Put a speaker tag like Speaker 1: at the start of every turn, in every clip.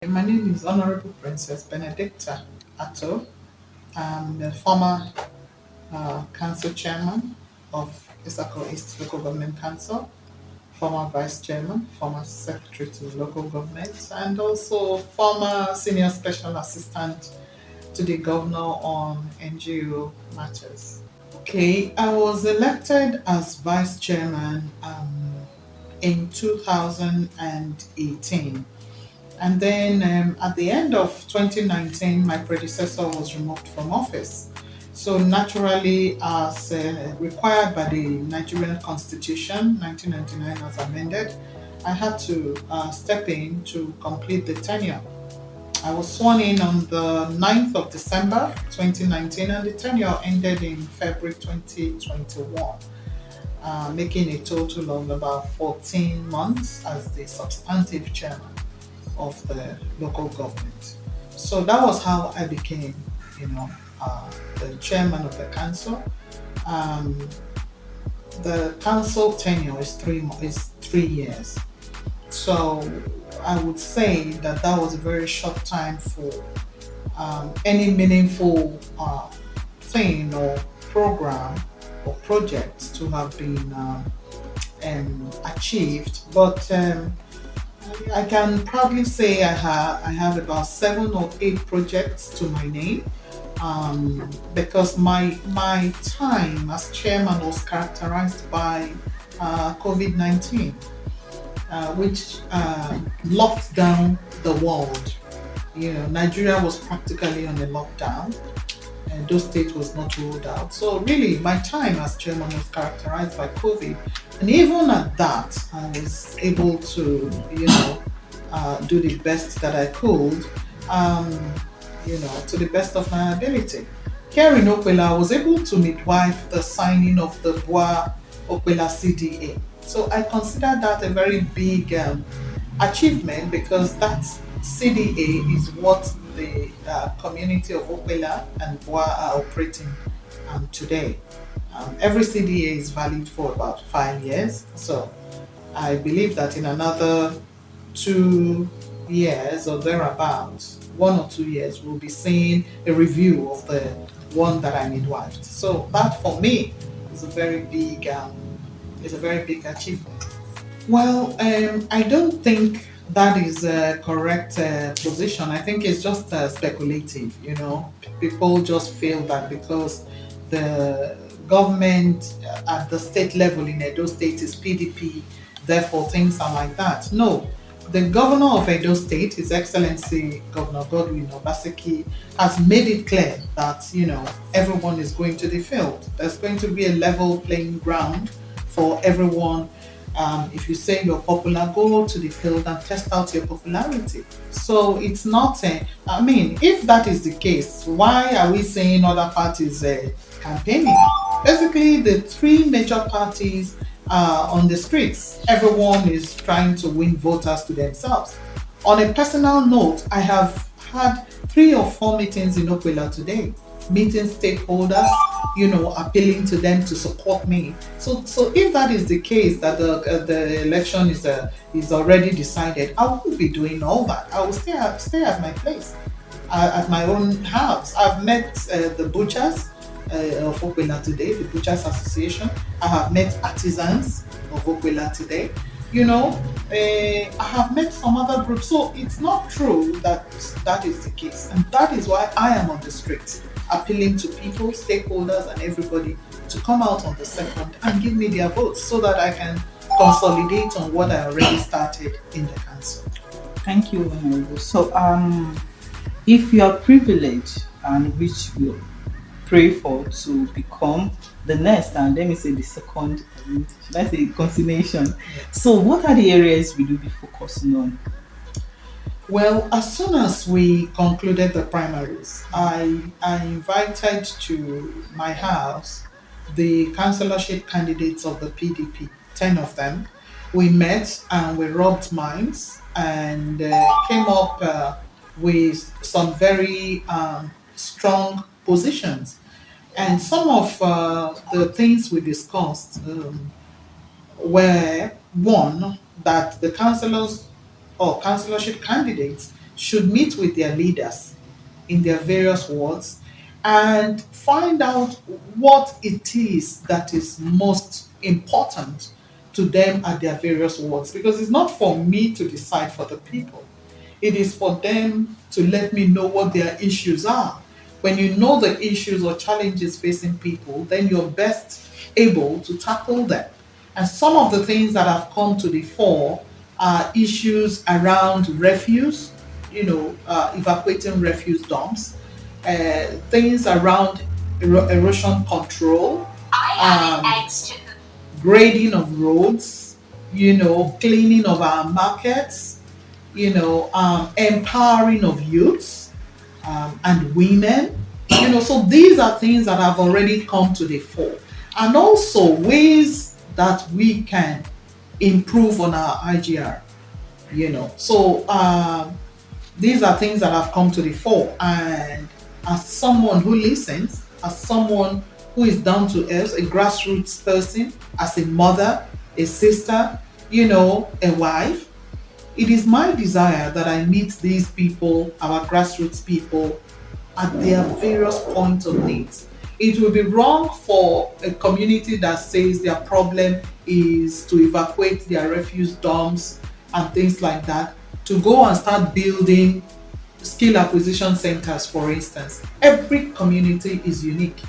Speaker 1: My name is Honorable Princess Benedicta Attoh. I'm the former council chairman of Etsako East Local Government Council, former vice chairman, former secretary to local government, and also former senior special assistant to the governor on NGO matters. Okay, I was elected as vice chairman in 2018. And then at the end of 2019, my predecessor was removed from office. So naturally, as required by the Nigerian Constitution, 1999 as amended, I had to step in to complete the tenure. I was sworn in on the 9th of December 2019, and the tenure ended in February 2021, making a total of about 14 months as the substantive chairman of the local government. So that was how I became, you know, the chairman of the council. Um, the council tenure is 3 years. So I would say that that was a very short time for any meaningful thing or program or project to have been achieved. But I can proudly say I have about 7 or 8 projects to my name, because my time as chairman was characterized by COVID-19, which locked down the world. Nigeria was practically on a lockdown, and Edo State was not ruled out. So really, my time as chairman was characterized by COVID, and even at that, I was able to, do the best that I could, to the best of my ability. Here in Okpella, I was able to midwife the signing of the Bois Okpella CDA. So I consider that a very big achievement, because that CDA is what the community of Okpella and Bois are operating today. Every CDA is valid for about 5 years. So I believe that in another 2 years or thereabouts, 1 or 2 years, we'll be seeing a review of the one that I midwifed. So that for me is a very big achievement. Well, I don't think that is a correct position. I think it's just speculative. People just feel that because the government at the state level in Edo State is PDP, therefore things are like that. No, the governor of Edo State, His Excellency Governor Godwin Obaseki, has made it clear that everyone is going to the field. There's going to be a level playing ground for everyone. If you say you're popular, go to the field and test out your popularity. So it's not if that is the case, why are we seeing other parties campaigning? Basically, the three major parties are on the streets. Everyone is trying to win voters to themselves. On a personal note, I have had 3 or 4 meetings in Okpella today, meeting stakeholders, appealing to them to support me. So if that is the case, that the election is already decided, I will be doing all that. I will stay at my place, at my own house. I've met the butchers of Okpella today, the Butchers Association. I have met artisans of Okpella today. I have met some other groups. So it's not true that that is the case, and that is why I am on the streets, appealing to people, stakeholders, and everybody to come out on the second and give me their votes so that I can consolidate on what I already started in the council.
Speaker 2: Thank you, Honorable. So, if you are privileged, and which we pray for to become the next, and let me say the second, that's a continuation. So, what are the areas will you be focusing on?
Speaker 1: Well, as soon as we concluded the primaries, I invited to my house the councillorship candidates of the PDP, 10 of them. We met and we rubbed minds and came up with some very strong positions. And some of the things we discussed were one, that the councillors or councillorship candidates should meet with their leaders in their various wards and find out what it is that is most important to them at their various wards, because it's not for me to decide for the people. It is for them to let me know what their issues are. When you know the issues or challenges facing people, then you're best able to tackle them. And some of the things that have come to the fore are issues around refuse, evacuating refuse dumps, things around erosion control, grading of roads, cleaning of our markets, empowering of youths and women. So these are things that have already come to the fore, and also ways that we can improve on our IGR. So these are things that have come to the fore, and as someone who listens, as someone who is down to earth, a grassroots person, as a mother, a sister, a wife, it is my desire that I meet these people, our grassroots people, at their various points of needs. It will be wrong for a community that says their problem is to evacuate their refuse dumps and things like that, to go and start building skill acquisition centers, for instance. Every community is unique,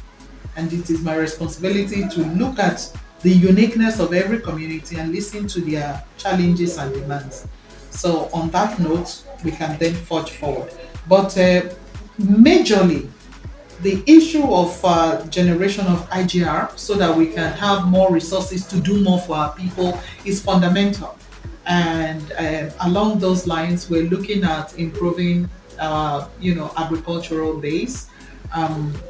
Speaker 1: and it is my responsibility to look at the uniqueness of every community and listen to their challenges and demands. So, on that note, we can then forge forward. But majorly, the issue of generation of IGR so that we can have more resources to do more for our people is fundamental. And along those lines, we're looking at improving, agricultural base,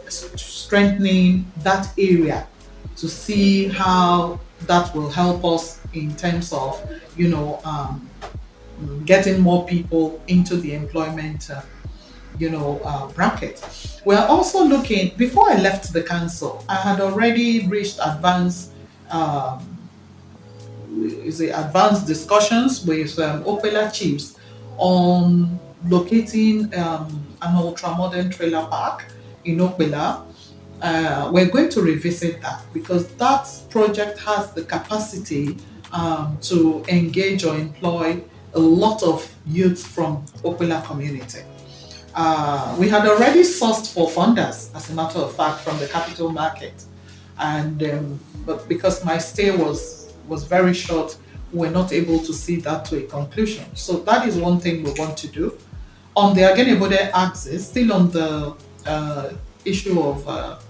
Speaker 1: strengthening that area to see how that will help us in terms of, getting more people into the employment bracket. We're also looking, before I left the council, I had already reached advanced discussions with Okpella chiefs on locating an ultra-modern trailer park in Okpella. We're going to revisit that because that project has the capacity to engage or employ a lot of youth from Okpella community. We had already sourced for funders, as a matter of fact, from the capital market, and but because my stay was very short, we're not able to see that to a conclusion. So that is one thing we want to do. On the Agenebode axis, still on the issue of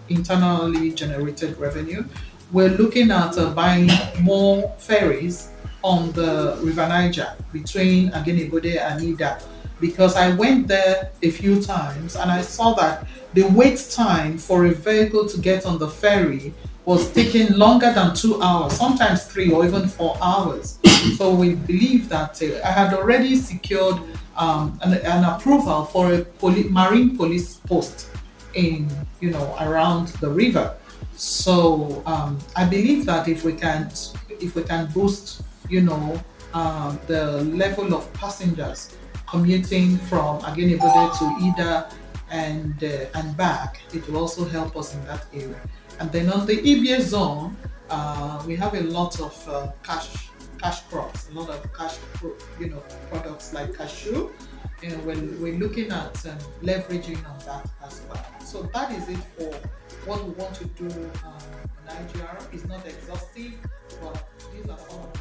Speaker 1: internally generated revenue, we're looking at buying more ferries on the River Niger between Agenebode and Ida, because I went there a few times and I saw that the wait time for a vehicle to get on the ferry was taking longer than 2 hours, sometimes 3 or even 4 hours. So we believe that I had already secured an approval for a marine police post in around the river. So I believe that if we can boost the level of passengers commuting from Agenebode to Ida and back, it will also help us in that area. And then on the EBA zone, we have a lot of cash crops, a lot of products like cashew. We're looking at leveraging on that as well. So that is it for what we want to do in Nigeria. It's not exhaustive, but these are some of the